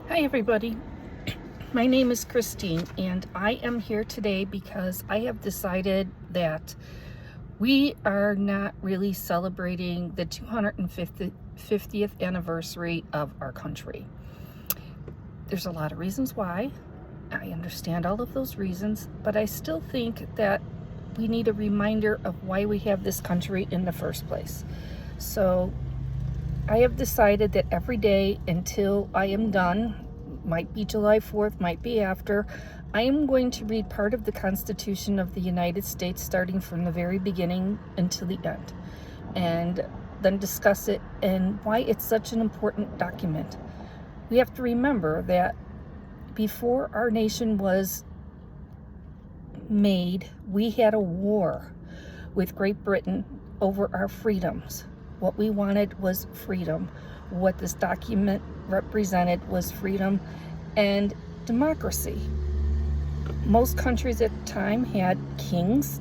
Hi everybody, my name is Christine and I am here today because I have decided that we are not really celebrating the 250th anniversary of our country. There's a lot of reasons why. I understand all of those reasons, but I still think that we need a reminder of why we have this country in the first place. So I have decided that every day until I am done, might be July 4th, might be after, I am going to read part of the Constitution of the United States starting from the very beginning until the end, and then discuss it and why it's such an important document. We have to remember that before our nation was made, we had a war with Great Britain over our freedoms. What we wanted was freedom. What this document represented was freedom and democracy. Most countries at the time had kings.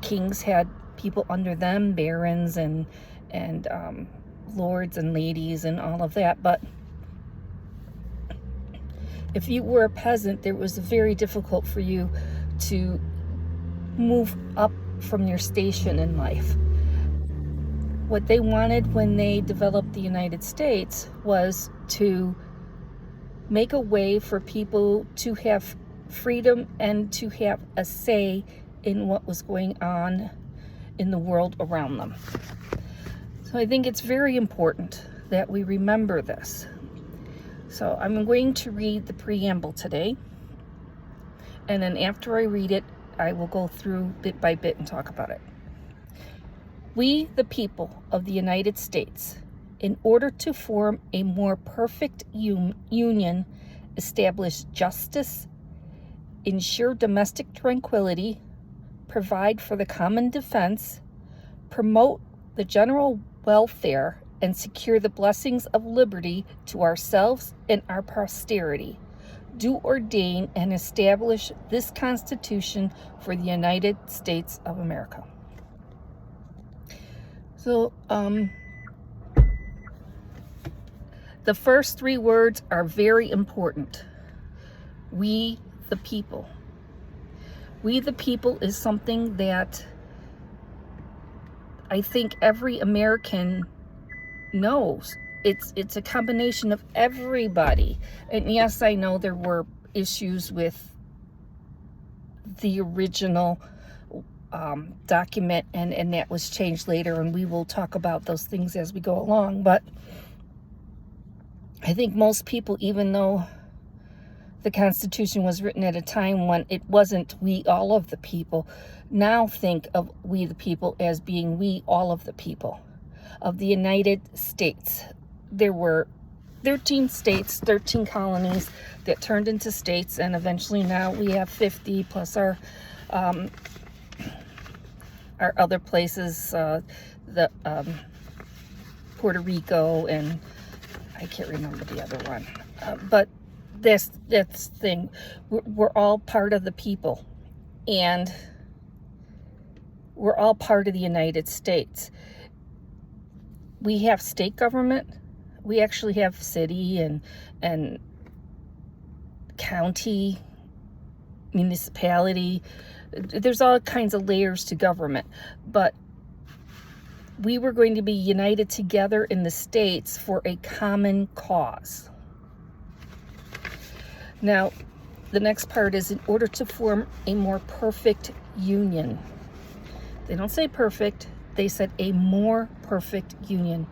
Kings had people under them, barons and lords and ladies and all of that. But if you were a peasant, it was very difficult for you to move up from your station in life. What they wanted when they developed the United States was to make a way for people to have freedom and to have a say in what was going on in the world around them. So I think it's very important that we remember this. So I'm going to read the preamble today, and then after I read it, I will go through bit by bit and talk about it. We, the people of the United States, in order to form a more perfect union, establish justice, ensure domestic tranquility, provide for the common defense, promote the general welfare, and secure the blessings of liberty to ourselves and our posterity, do ordain and establish this Constitution for the United States of America. So, the first three words are very important. We, the people. We, the people, is something that I think every American knows. It's a combination of everybody. And yes, I know there were issues with the original document, and that was changed later, and we will talk about those things as we go along. But I think most people, even though the Constitution was written at a time when it wasn't we all of the people, now think of we the people as being we all of the people of the United States. There were 13 states, 13 colonies that turned into states, and eventually now we have 50 plus our other places, the Puerto Rico, and I can't remember the other one. But that's the thing. We're all part of the people, and we're all part of the United States. We have state government. We actually have city and county, municipality. There's all kinds of layers to government, but we were going to be united together in the states for a common cause. Now, the next part is in order to form a more perfect union. They don't say perfect, they said a more perfect union.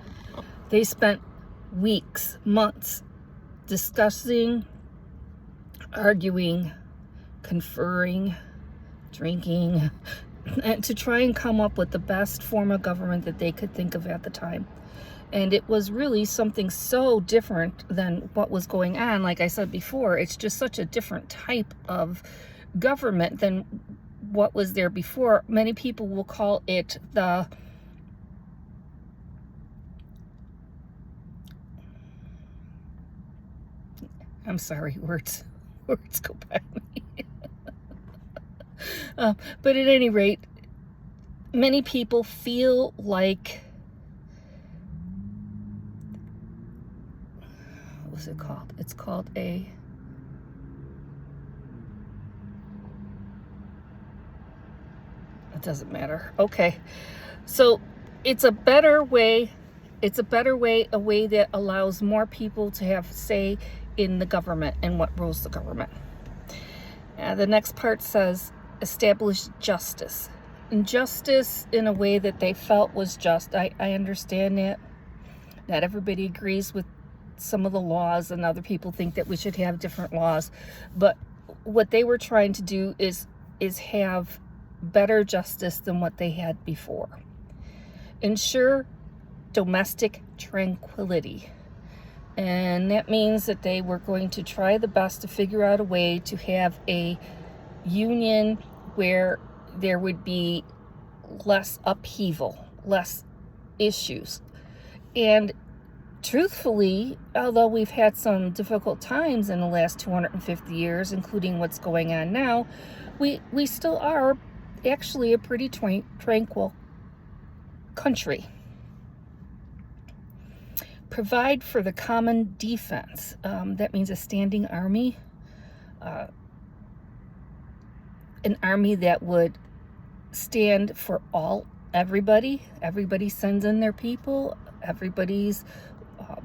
They spent weeks, months discussing, arguing, conferring, drinking, and to try and come up with the best form of government that they could think of at the time. And it was really something so different than what was going on. Like I said before, it's just such a different type of government than what was there before. Many people will call it the I'm sorry, words go by me. But at any rate, many people feel like was it called? It's called a... It doesn't matter. Okay. So it's a better way. It's a better way, a way that allows more people to have say in the government and what rules the government. The next part says establish justice. And justice in a way that they felt was just. I understand that. Not everybody agrees with some of the laws, and other people think that we should have different laws. But what they were trying to do is have better justice than what they had before. Ensure domestic tranquility. And that means that they were going to try the best to figure out a way to have a union where there would be less upheaval, less issues. And truthfully, although we've had some difficult times in the last 250 years, including what's going on now, we still are actually a pretty tranquil country. Provide for the common defense. That means a standing army, an army that would stand for everybody. Everybody sends in their people. Everybody's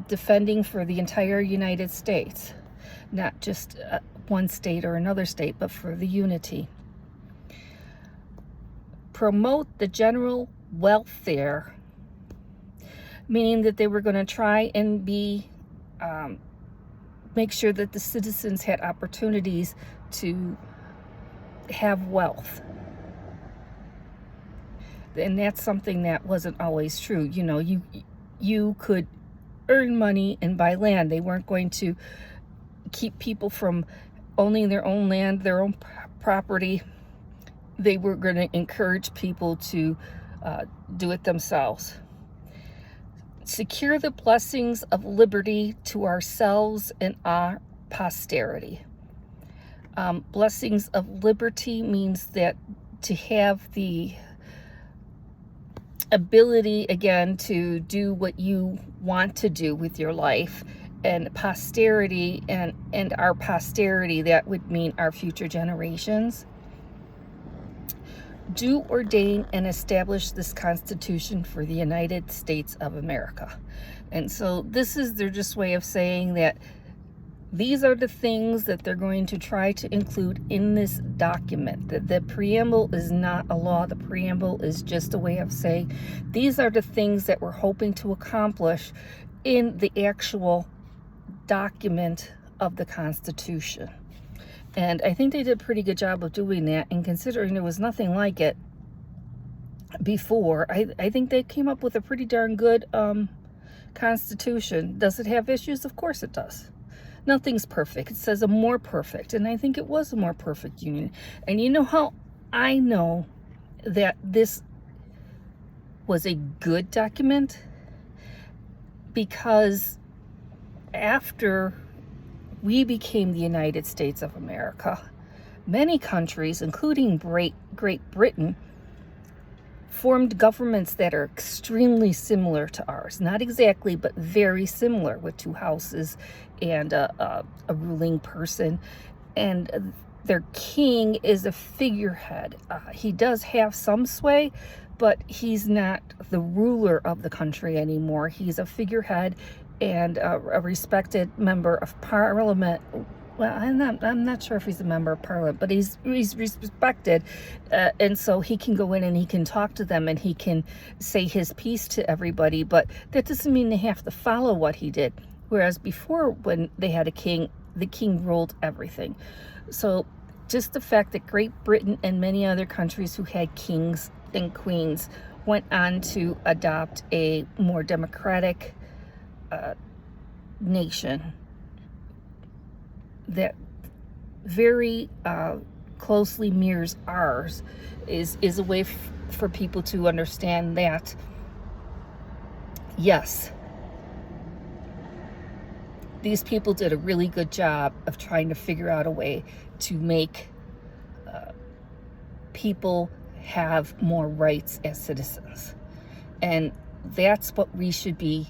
defending for the entire United States, not just one state or another state, but for the unity. Promote the general welfare, meaning that they were going to try and make sure that the citizens had opportunities to have wealth. And that's something that wasn't always true. You know, you could earn money and buy land. They weren't going to keep people from owning their own land, their own property. They were going to encourage people to do it themselves. Secure the blessings of liberty to ourselves and our posterity. Blessings of liberty means that to have the ability, again, to do what you want to do with your life, and posterity and our posterity, that would mean our future generations. Do ordain and establish this Constitution for the United States of America. And so this is their just way of saying that these are the things that they're going to try to include in this document. That the preamble is not a law. The preamble is just a way of saying these are the things that we're hoping to accomplish in the actual document of the Constitution. And I think they did a pretty good job of doing that, and considering there was nothing like it before, I think they came up with a pretty darn good Constitution. Does it have issues? Of course it does. Nothing's perfect. It says a more perfect, and I think it was a more perfect union. And you know how I know that this was a good document? Because after we became the United States of America, many countries, including Great Britain, formed governments that are extremely similar to ours. Not exactly, but very similar, with two houses and a ruling person. And their king is a figurehead. He does have some sway, but he's not the ruler of the country anymore. He's a figurehead and a respected member of parliament. Well, I'm not sure if he's a member of parliament, but he's respected, and so he can go in and he can talk to them and he can say his piece to everybody. But that doesn't mean they have to follow what he did. Whereas before, when they had a king, the king ruled everything. So just the fact that Great Britain and many other countries who had kings and queens went on to adopt a more democratic nation that very closely mirrors ours is a way for people to understand that, yes, these people did a really good job of trying to figure out a way to make people have more rights as citizens. And that's what we should be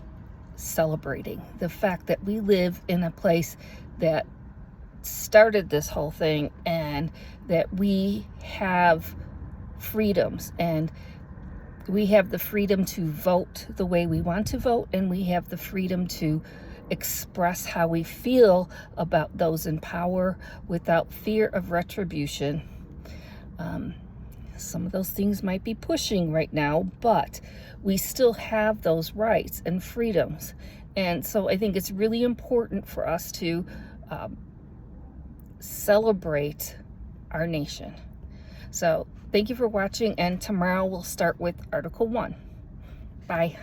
celebrating the fact that we live in a place that started this whole thing, and that we have freedoms, and we have the freedom to vote the way we want to vote, and we have the freedom to express how we feel about those in power without fear of retribution. Some of those things might be pushing right now, but we still have those rights and freedoms. And so I think it's really important for us to celebrate our nation. So thank you for watching, and tomorrow we'll start with Article 1. Bye.